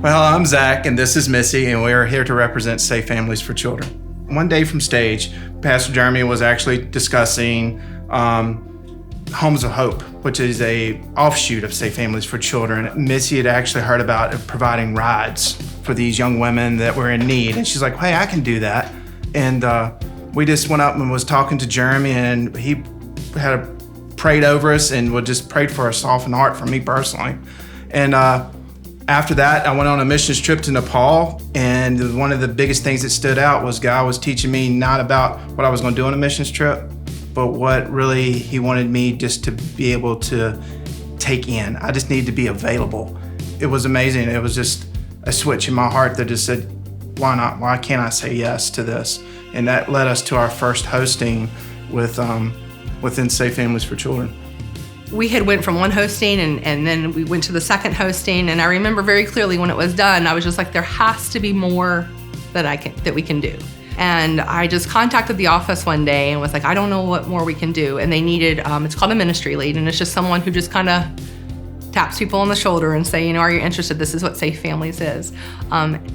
Well, I'm Zach, and this is Missy, and we're here to represent Safe Families for Children. One day from stage, Pastor Jeremy was actually discussing Homes of Hope, which is a offshoot of Safe Families for Children. Missy had actually heard about providing rides for these young women that were in need, and she's like, hey, I can do that. And we just went up and was talking to Jeremy, and he had prayed over us and would just prayed for a softened heart for me personally. And after that, I went on a missions trip to Nepal, and one of the biggest things that stood out was God was teaching me not about what I was going to do on a missions trip, but what really He wanted me just to be able to take in. I just needed to be available. It was amazing. It was just a switch in my heart that just said, why not? Why can't I say yes to this? And that led us to our first hosting within Safe Families for Children. We had went from one hosting and then we went to the second hosting, and I remember very clearly when it was done, I was just like, there has to be more that we can do. And I just contacted the office one day and was like, I don't know what more we can do. And they needed, it's called a ministry lead, and it's just someone who just kind of taps people on the shoulder and say, are you interested? This is what Safe Families is.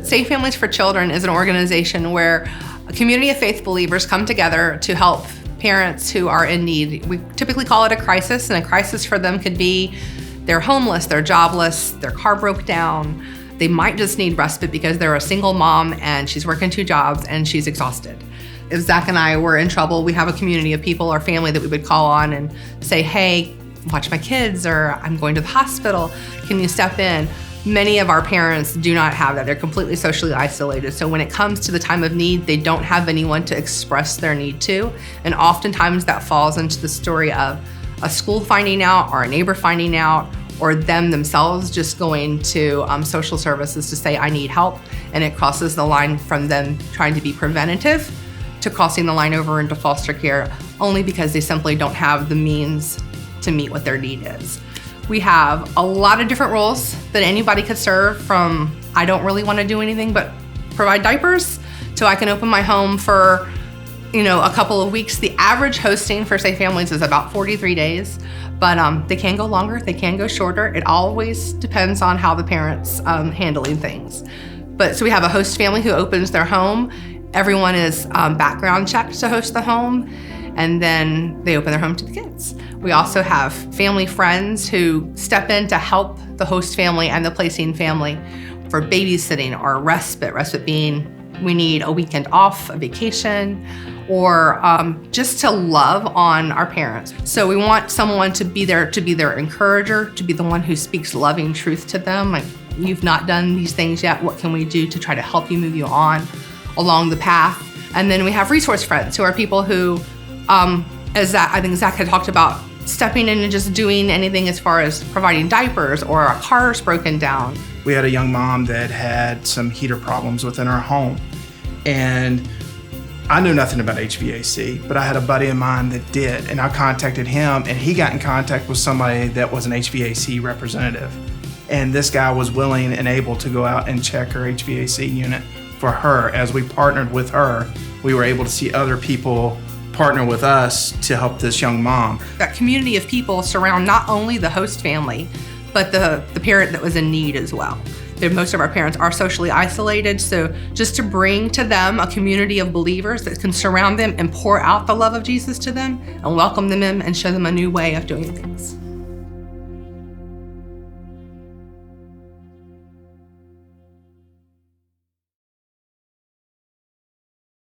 Safe Families for Children is an organization where a community of faith believers come together to help parents who are in need. We typically call it a crisis, and a crisis for them could be they're homeless, they're jobless, their car broke down, they might just need respite because they're a single mom and she's working 2 jobs and she's exhausted. If Zach and I were in trouble, we have a community of people or family that we would call on and say, hey, watch my kids, or I'm going to the hospital, can you step in? Many of our parents do not have that. They're completely socially isolated. So when it comes to the time of need, they don't have anyone to express their need to. And oftentimes that falls into the story of a school finding out or a neighbor finding out, or them themselves just going to social services to say, I need help. And it crosses the line from them trying to be preventative to crossing the line over into foster care, only because they simply don't have the means to meet what their need is. We have a lot of different roles that anybody could serve, from I don't really want to do anything but provide diapers to I can open my home for a couple of weeks. The average hosting for Safe Families is about 43 days, but they can go longer, they can go shorter. It always depends on how the parents handling things. So we have a host family who opens their home. Everyone is background checked to host the home, and then they open their home to the kids. We also have family friends who step in to help the host family and the placing family for babysitting or respite being we need a weekend off, a vacation, or just to love on our parents. So we want someone to be there, to be their encourager, to be the one who speaks loving truth to them. Like, you've not done these things yet. What can we do to try to help you move you on along the path? And then we have resource friends, who are people who, as I think Zach had talked about, stepping in and just doing anything as far as providing diapers or a car's broken down. We had a young mom that had some heater problems within her home, and I knew nothing about HVAC, but I had a buddy of mine that did, and I contacted him, and he got in contact with somebody that was an HVAC representative. And this guy was willing and able to go out and check her HVAC unit for her. As we partnered with her, we were able to see other people partner with us to help this young mom. That community of people surround not only the host family, but the parent that was in need as well. Most of our parents are socially isolated, so just to bring to them a community of believers that can surround them and pour out the love of Jesus to them and welcome them in and show them a new way of doing things.